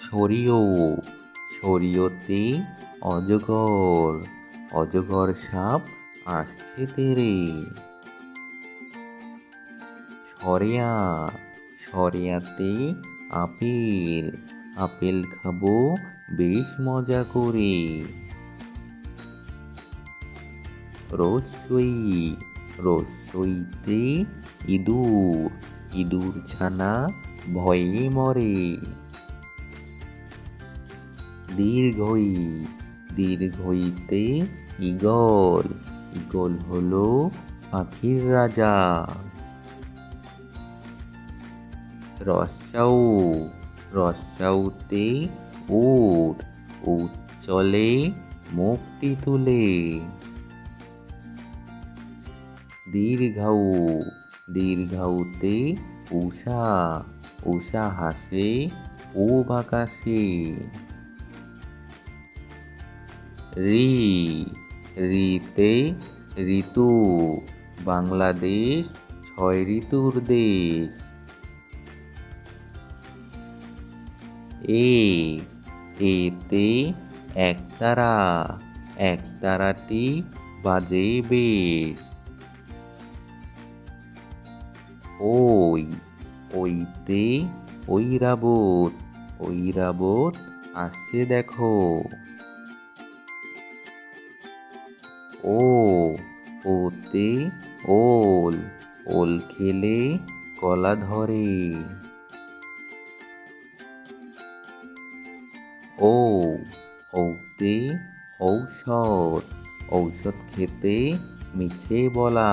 সরিও সরিওতে অজগর অজগর সাপ আসছে তেরে। সরেয়া সরেয়াতে আপেল আপেল খাবো বেশ মজা করে। রসই রসইতে ইঁদুর ইঁদুর ছানা ভয়ে মরে। দীর্ঘই দীর্ঘইতে ঈগল ঈগল হলো পাখির রাজা। রস্যাউ রস্যাউতে উট উট চলে মুক্তি তুলে। দীর্ঘাউ দীর্ঘাউতে উষা উষা হাসে পূব আকাশে। রি রিতে ঋতু বাংলাদেশ 6 ঋতুর দেশ। এতে একতারা একতারাটি বাজে বেশ। ওইতে ঐরাবত ঐরাবত আসছে দেখো। ওতে ওল ওল খেলে গলা ধরে। ওতে ঔষধ ঔষধ খেতে মিছে বলা।